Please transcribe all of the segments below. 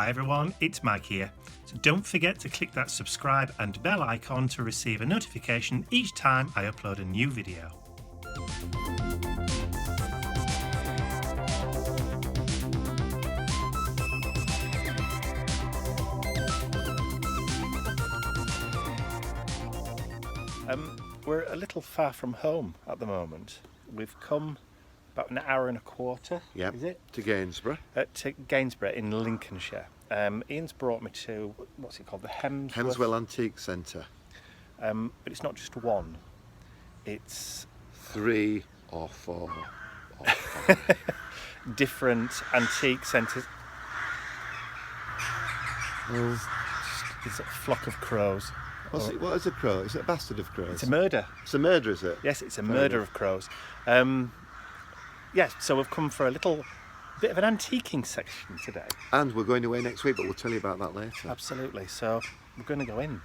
Hi everyone, it's Mike here. So don't forget to click that subscribe and bell icon to receive a notification each time I upload a new video. We're a little far from home at the moment. We've come about an hour and a quarter, Yep, is it? to Gainsborough. To Gainsborough in Lincolnshire. Ian's brought me to, what's it called, the Hemswell Antique Centre. But it's not just one, it's 3 or 4 or 5. different antique centres. Well, There's a flock of crows. what is a crow? Is it a bastard of crows? It's a murder. It's a murder, is it? Yes, it's a Fair murder enough. of crows. Yes, so we've come for a little bit of an antiquing section today. And we're going away next week, but we'll tell you about that later. Absolutely. So we're going to go in.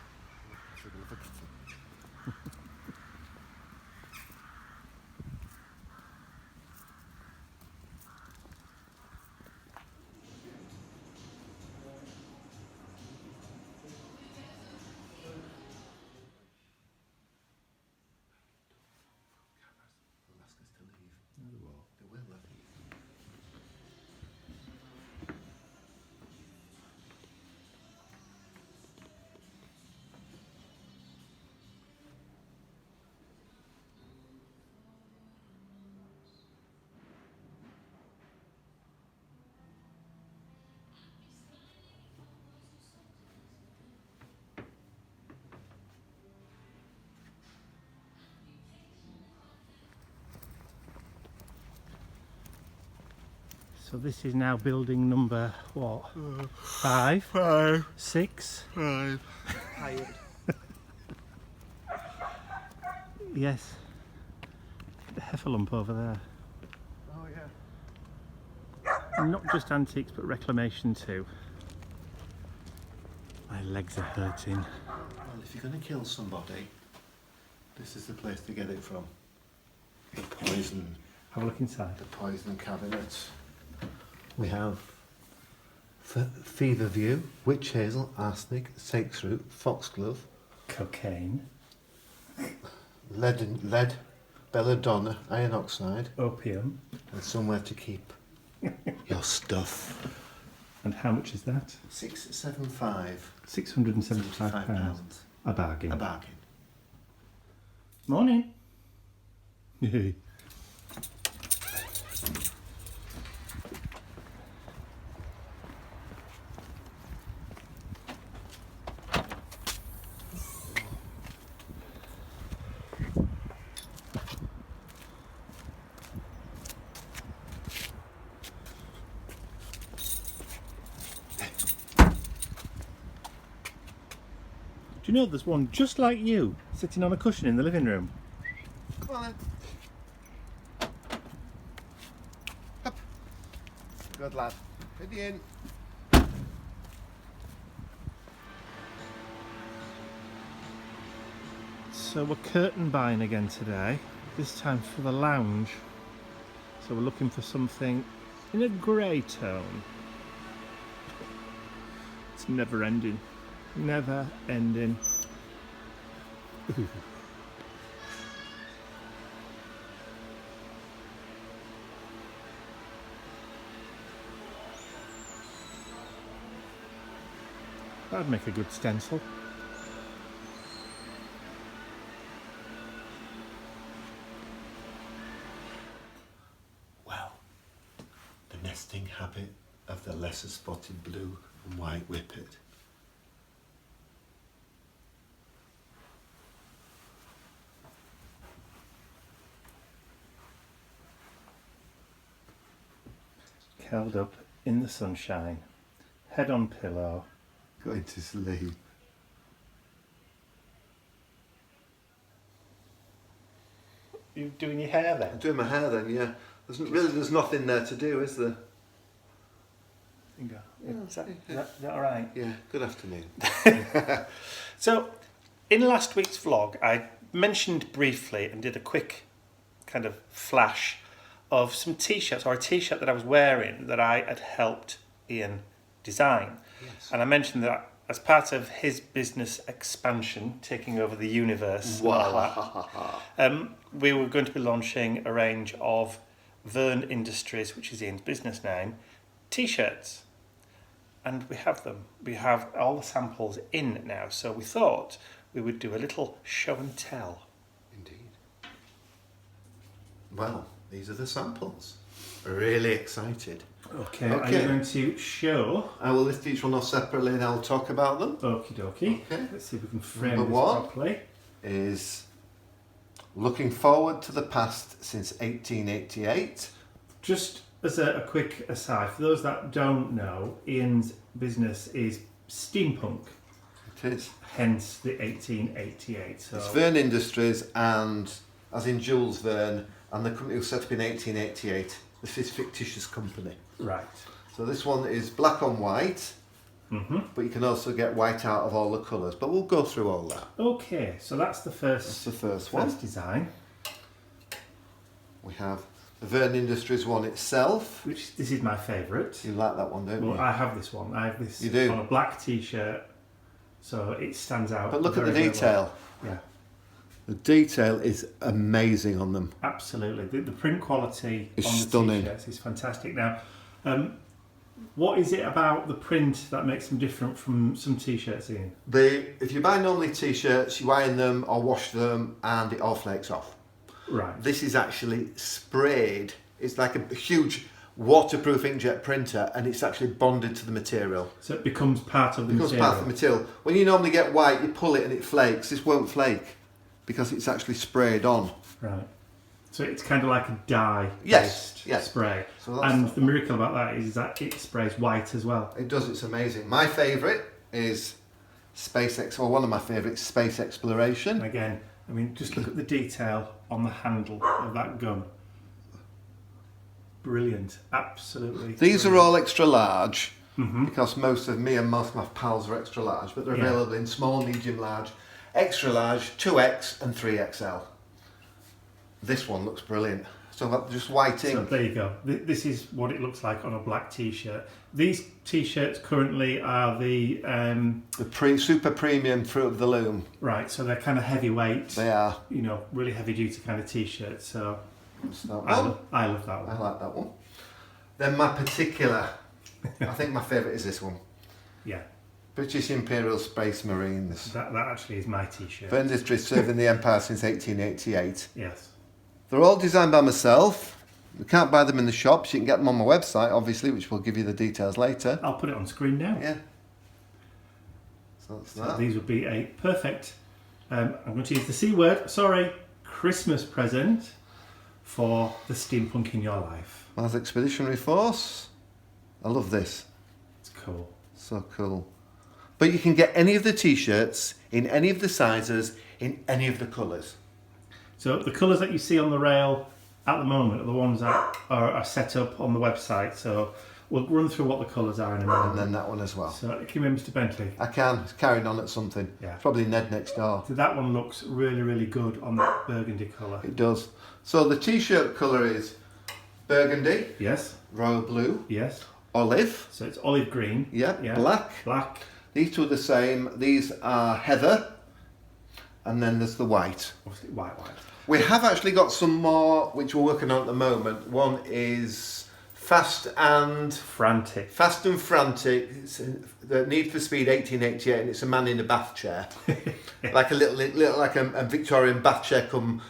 So this is now building number what? 5? 5. 6? 5. Yes. The heffalump over there. Oh, yeah. Not just antiques, but reclamation too. My legs are hurting. Well, if you're going to kill somebody, this is the place to get it from. The poison. Have a look inside. The poison cabinet. We have fever view, witch hazel, arsenic, sake's root, foxglove, Cocaine. lead, belladonna, iron oxide, Opium. and somewhere to keep your stuff. And how much is that? 675. £675. A bargain. A bargain. Morning. Do you know there's one just like you sitting on a cushion in the living room? Come on then. Up. Good lad. Get in. So we're curtain buying again today, this time for the lounge. So we're looking for something in a grey tone. It's never ending. Never ending. Ooh. That'd make a good stencil. Well, the nesting habit of the lesser spotted blue and white whippet. Curled up in the sunshine, head on pillow. Going to sleep. You doing your hair I'm then? doing my hair then, yeah. There's nothing there to do, is there? Is that all right? Yeah, good afternoon. So, in last week's vlog, I mentioned briefly and did a quick kind of flash of some t-shirts, or a t-shirt that I was wearing that I had helped Ian design. Yes. And I mentioned that as part of his business expansion, taking over the universe, and all that, we were going to be launching a range of Vern Industries, which is Ian's business name, t-shirts. And we have them. We have all the samples in now. So we thought we would do a little show and tell. Indeed. Well, these are the samples. Really excited. Okay, are you going to show? I will list each one off separately and I'll talk about them. Okie dokie. Okay. Let's see if we can frame Number this one. properly. Is looking forward to the past since 1888. Just as a quick aside, for those that don't know, Ian's business is steampunk, It is. hence the 1888. So It's Vern Industries, and as in Jules Verne, and the company was set up in 1888. This is fictitious company. right. So this one is black on white, but you can also get white out of all the colours. But we'll go through all that. Okay, so that's the first. That's the first one. First design. We have the Vern Industries one itself. Which this is my favourite. You like that one, don't Well, you? I have this one. I have this You do? on a black T-shirt, so it stands out. But look at the very, very detail. well. Yeah, The detail is amazing on them. absolutely. The print quality It's on the stunning. T-shirts is fantastic. Now, what is it about the print that makes them different from some T-shirts, Ian? If you buy normally t-shirts, you iron them or wash them and it all flakes off. Right. This is actually sprayed. It's like a huge waterproof inkjet printer and it's actually bonded to the material. So it becomes part of the Because material. part of the material. When you normally get white, you pull it and it flakes. This won't flake because it's actually sprayed on. Right. So it's kind of like a dye-based Yes. spray. So that's And the- the miracle about that is that it sprays white as well. It does, it's amazing. My favourite is one of my favourites, Space Exploration. And again, I mean, just look at the detail on the handle of that gun. Brilliant. Absolutely. These are brilliant. all extra large because most of my pals are extra large, but they're Yeah. available in small, medium, large, extra large, 2X and 3XL. This one looks brilliant. So I've got just white So ink. there you go. This is what it looks like on a black T-shirt. These T-shirts currently are the Super premium Fruit of the Loom. right. So they're kind of heavyweight. They are. You know, really heavy-duty kind of T-shirts. So That's that I one. love that I one. like that one. Then my particular, I think my favourite is this one. Yeah, British Imperial Space Marines. that actually is my T-shirt. Vern Industries served in the Empire since 1888. Yes. They're all designed by myself. You can't buy them in the shops. You can get them on my website, obviously, which will give you the details later. I'll put it on screen now. Yeah. So that's So that. these would be a perfect, I'm going to use the C word, sorry, Christmas present for the steampunk in your life. Mars Expeditionary Force. I love this. It's cool. So cool. But you can get any of the t-shirts in any of the sizes, in any of the colours. So the colours that you see on the rail at the moment are the ones that are set up on the website. So we'll run through what the colours are in a And moment. then that one as well. So can you remember Mr. Bentley? I can. It's carrying on at something. Yeah. It's probably Ned next door. So that one looks really, really good on that burgundy colour. It does. So the t-shirt colour is burgundy, Yes, royal blue, yes. olive, So it's olive green. yeah, black. Black. These two are the same. These are heather. And then there's the white. Obviously white. We have actually got some more which we're working on at the moment. One is Fast and Frantic. Frantic. It's the Need for Speed 1888, and it's a man in a bath chair, like a little like a Victorian bath chair come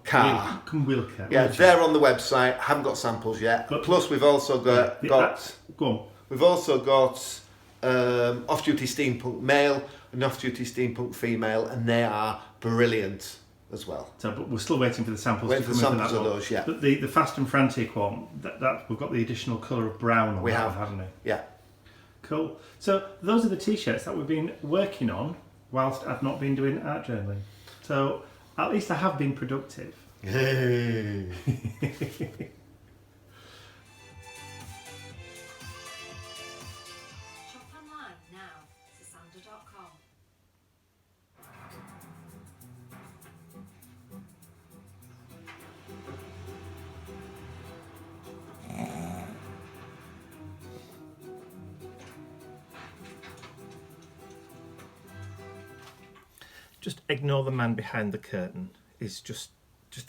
car. Come wheelchair. Yeah, they're on the website. Haven't got samples yet. But- Plus, we've also got Go on. we've also got off-duty steampunk male and off-duty steampunk female, and they are brilliant as well. So, but we're still waiting for the samples Waiting to for come in samples that of one. those, yeah. But the Fast and Frantic one, that we've got the additional colour of brown on We that have. one, haven't we? Yeah. Cool. So those are the T-shirts that we've been working on whilst I've not been doing art journaling. So at least I have been productive. Hey. Shop online now, sasanda.com. Just ignore the man behind the curtain. He's just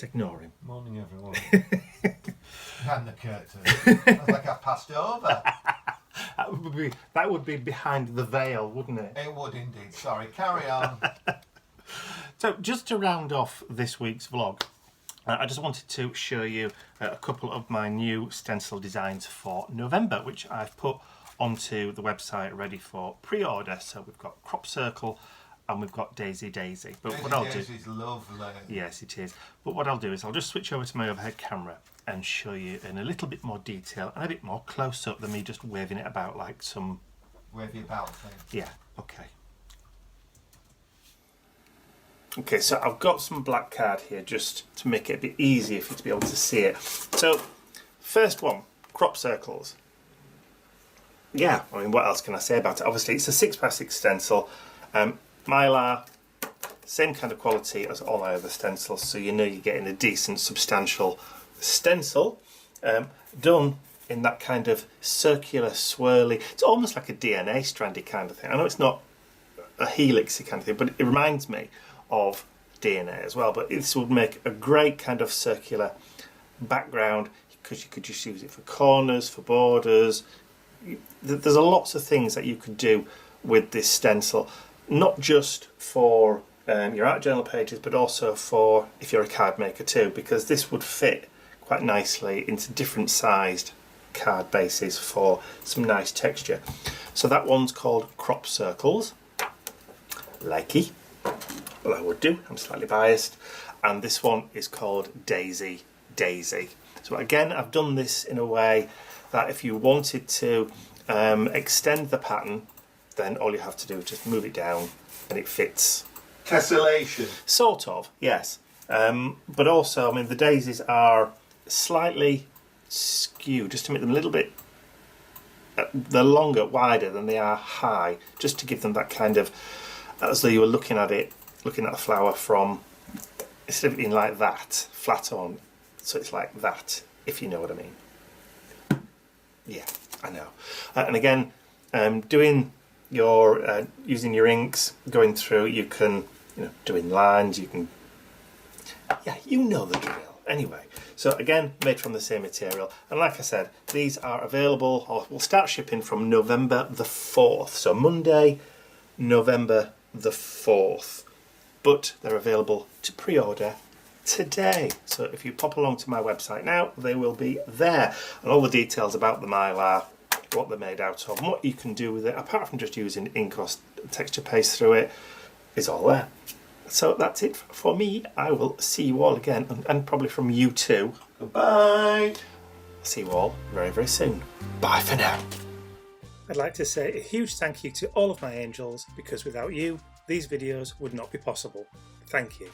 ignore him. Morning, everyone. Behind the curtain. Looks like I passed over. That would be behind the veil, wouldn't it? It would indeed. Sorry, carry on. So just to round off this week's vlog, I just wanted to show you a couple of my new stencil designs for November, which I've put onto the website ready for pre-order. So we've got Crop Circle and we've got Daisy. But what I'll do, Daisy's lovely. yes, it is. But what I'll do is I'll just switch over to my overhead camera and show you in a little bit more detail and a bit more close up than me just waving it about like some wavy about thing. Yeah. Okay. Okay, so I've got some black card here just to make it a bit easier for you to be able to see it. So, first one, crop circles. Yeah, I mean, what else can I say about it? Obviously, it's a 6x6 stencil. Mylar, same kind of quality as all my other stencils, so you know you're getting a decent, substantial stencil. Done in that kind of circular, swirly, it's almost like a DNA strandy kind of thing. I know it's not a helixy kind of thing, but it reminds me of DNA as well. But this would make a great kind of circular background because you could just use it for corners, for borders. There's lots of things that you could do with this stencil, not just for your art journal pages, but also for if you're a card maker too, because this would fit quite nicely into different sized card bases for some nice texture. So that one's called Crop Circles, likey. Well, I would do, I'm slightly biased. And this one is called Daisy. So again, I've done this in a way that if you wanted to extend the pattern, then all you have to do is just move it down and it fits. Tessellation. Sort of, yes. But also, I mean, the daisies are slightly skewed, just to make them a little bit, they're longer, wider than they are high, just to give them that kind of, as though you were looking at it, looking at the flower from, instead of being like that, flat on, so it's like that, if you know what I mean. Yeah, I know. And again, doing your, using your inks, going through, you can, doing lines, you can, yeah, you know the drill. Anyway, so again, made from the same material. And like I said, these are available, or will start shipping from November the 4th. So Monday, November the 4th. But they're available to pre-order today. So if you pop along to my website now, they will be there. And all the details about the Mylar, what they're made out of, and what you can do with it, apart from just using ink or texture paste through it, is all there. So that's it for me. I will see you all again, and probably from you too. Goodbye. See you all very, very soon. Bye for now. I'd like to say a huge thank you to all of my angels, because without you, these videos would not be possible. Thank you.